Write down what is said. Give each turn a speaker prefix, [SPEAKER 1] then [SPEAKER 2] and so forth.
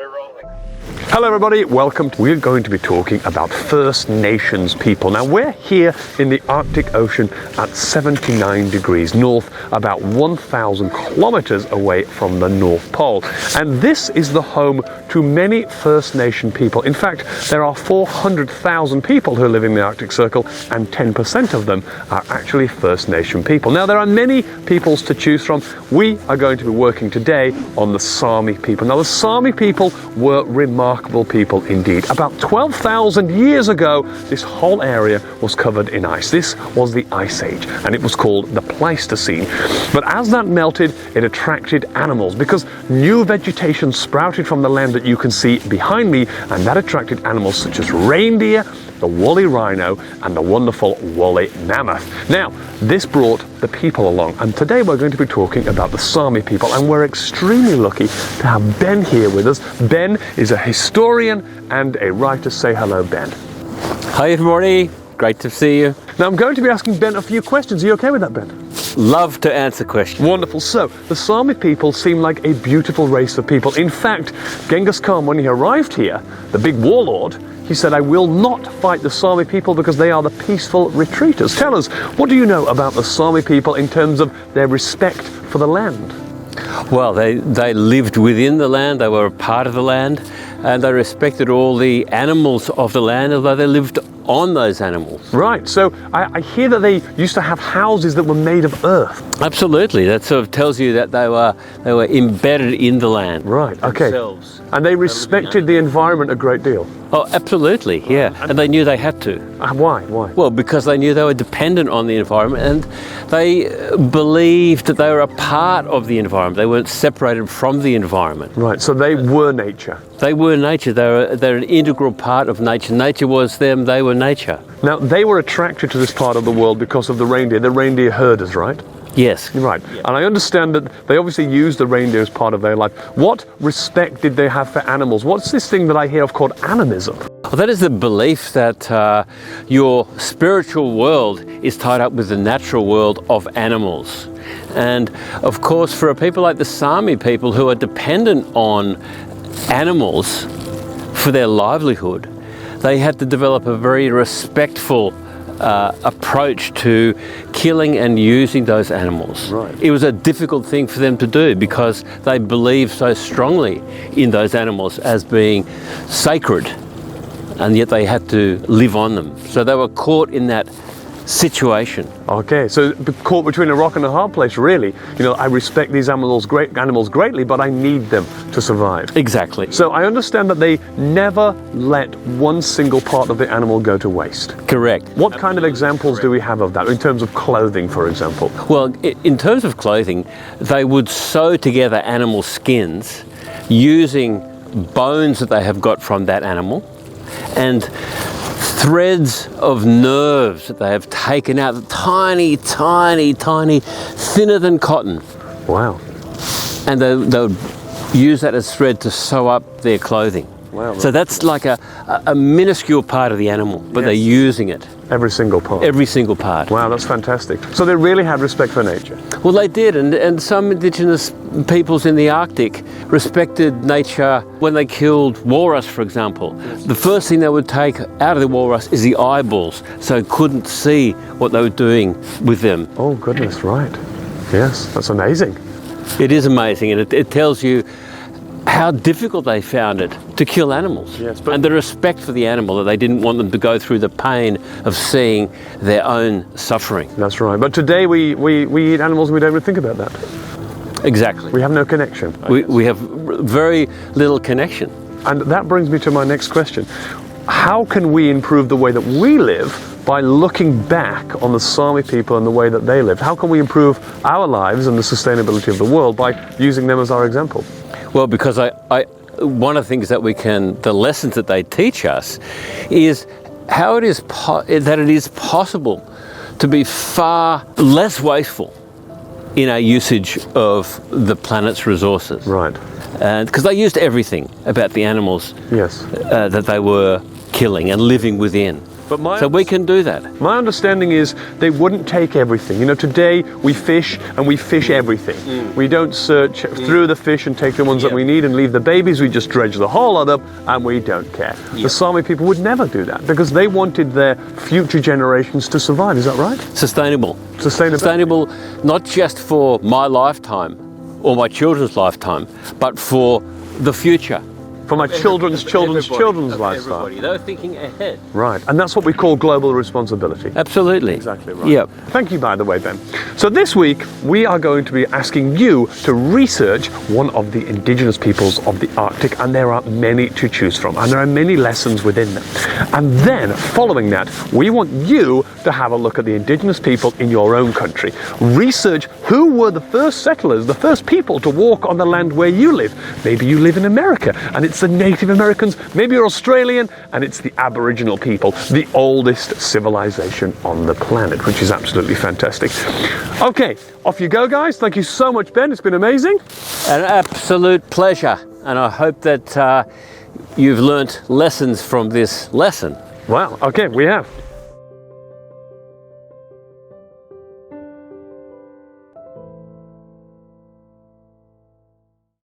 [SPEAKER 1] We're rolling.
[SPEAKER 2] Hello everybody, welcome. We're going to be talking about First Nations people. Now we're here in the Arctic Ocean at 79 degrees north, about 1,000 kilometers away from the North Pole. And this is the home to many First Nation people. In fact, there are 400,000 people who live in the Arctic Circle, and 10% of them are actually First Nation people. Now there are many peoples to choose from. We are going to be working today on the Sami people. Now the Sami people were remarkable people indeed. About 12,000 years ago, this whole area was covered in ice. This was the Ice Age, and it was called the Pleistocene. But as that melted, it attracted animals because new vegetation sprouted from the land that you can see behind me, and that attracted animals such as reindeer, the woolly rhino, and the wonderful woolly mammoth. Now, this brought the people along, and today we're going to be talking about the Sami people, and we're extremely lucky to have Ben here with us. Ben is a historian and a writer. Say hello, Ben.
[SPEAKER 3] Hi everybody, great to see you.
[SPEAKER 2] Now I'm going to be asking Ben a few questions. Are you okay with that, Ben?
[SPEAKER 3] Love to answer questions.
[SPEAKER 2] Wonderful. So, the Sami people seem like a beautiful race of people. In fact, Genghis Khan, when he arrived here, the big warlord, he said, I will not fight the Sami people because they are the peaceful retreaters. Tell us, what do you know about the Sami people in terms of their respect for the land?
[SPEAKER 3] Well, they lived within the land, they were a part of the land, and they respected all the animals of the land, although they lived on those animals.
[SPEAKER 2] Right, so I hear that they used to have houses that were made of earth.
[SPEAKER 3] Absolutely, that sort of tells you that they were embedded in the land.
[SPEAKER 2] Right, okay.
[SPEAKER 3] Themselves.
[SPEAKER 2] And they respected the environment a great deal.
[SPEAKER 3] Oh, absolutely, yeah, and they knew they had to.
[SPEAKER 2] Why? Why?
[SPEAKER 3] Well, because they knew they were dependent on the environment, and they believed that they were a part of the environment. They weren't separated from the environment.
[SPEAKER 2] Right, so they were nature.
[SPEAKER 3] They were nature. They're an integral part of nature. Nature was them. They were nature.
[SPEAKER 2] Now, they were attracted to this part of the world because of the reindeer herders, right?
[SPEAKER 3] Yes.
[SPEAKER 2] Right. And I understand that they obviously used the reindeer as part of their life. What respect did they have for animals? What's this thing that I hear of called animism?
[SPEAKER 3] Well, that is the belief that your spiritual world is tied up with the natural world of animals. And of course, for a people like the Sami people who are dependent on animals for their livelihood, they had to develop a very respectful approach to killing and using those animals.
[SPEAKER 2] Right.
[SPEAKER 3] It was a difficult thing for them to do because they believed so strongly in those animals as being sacred, and yet they had to live on them. So they were caught in that situation.
[SPEAKER 2] Okay, so caught between a rock and a hard place, really. You know, I respect these animals greatly, but I need them to survive.
[SPEAKER 3] Exactly.
[SPEAKER 2] So I understand that they never let one single part of the animal go to waste.
[SPEAKER 3] Correct.
[SPEAKER 2] What kind of examples do we have of that, in terms of clothing, for example?
[SPEAKER 3] Well, in terms of clothing, they would sew together animal skins using bones that they have got from that animal and threads of nerves that they have taken out, tiny, thinner than cotton.
[SPEAKER 2] Wow.
[SPEAKER 3] And they would use that as thread to sew up their clothing.
[SPEAKER 2] Wow.
[SPEAKER 3] So that's like a minuscule part of the animal, but they're using it.
[SPEAKER 2] Every single part.
[SPEAKER 3] Every single part.
[SPEAKER 2] Wow, that's fantastic. So they really had respect for nature.
[SPEAKER 3] Well, they did, and some indigenous peoples in the Arctic respected nature when they killed walrus, for example. The first thing they would take out of the walrus is the eyeballs, so it couldn't see what they were doing with them.
[SPEAKER 2] Oh, goodness, right. Yes, that's amazing.
[SPEAKER 3] It is amazing, and it tells you how difficult they found it to kill animals.
[SPEAKER 2] Yes,
[SPEAKER 3] and the respect for the animal, that they didn't want them to go through the pain of seeing their own suffering.
[SPEAKER 2] That's right. But today we eat animals and we don't even think about that.
[SPEAKER 3] Exactly.
[SPEAKER 2] We have no connection.
[SPEAKER 3] We have very little connection.
[SPEAKER 2] And that brings me to my next question. How can we improve the way that we live by looking back on the Sami people and the way that they lived? How can we improve our lives and the sustainability of the world by using them as our example?
[SPEAKER 3] Well, because one of the things that the lessons that they teach us is how it is that it is possible to be far less wasteful in our usage of the planet's resources.
[SPEAKER 2] Right.
[SPEAKER 3] And because they used everything about the animals
[SPEAKER 2] Yes.
[SPEAKER 3] that they were killing and living within.
[SPEAKER 2] But
[SPEAKER 3] So we can do that.
[SPEAKER 2] my understanding is they wouldn't take everything. You know, today we fish and we fish everything. We don't search through the fish and take the ones that we need and leave the babies. We just dredge the whole lot up and we don't care. The Sami people would never do that because they wanted their future generations to survive. Is that right?
[SPEAKER 3] Sustainable.
[SPEAKER 2] Sustainable.
[SPEAKER 3] Not just for my lifetime or my children's lifetime, but for the future.
[SPEAKER 2] For my children's lifestyle.
[SPEAKER 3] Everybody. They were thinking ahead.
[SPEAKER 2] Right, and that's what we call global responsibility.
[SPEAKER 3] Absolutely.
[SPEAKER 2] Exactly right.
[SPEAKER 3] Yep.
[SPEAKER 2] Thank you, by the way, Ben. So this week, we are going to be asking you to research one of the indigenous peoples of the Arctic, and there are many to choose from, and there are many lessons within them. And then, following that, we want you to have a look at the indigenous people in your own country. Research who were the first settlers, the first people to walk on the land where you live. Maybe you live in America, and it's the Native Americans. Maybe you're Australian, and it's the Aboriginal people, the oldest civilization on the planet, which is absolutely fantastic. Okay, off you go, guys. Thank you so much, Ben. It's been amazing.
[SPEAKER 3] An absolute pleasure. And I hope that you've learnt lessons from this lesson.
[SPEAKER 2] Wow, okay, we have.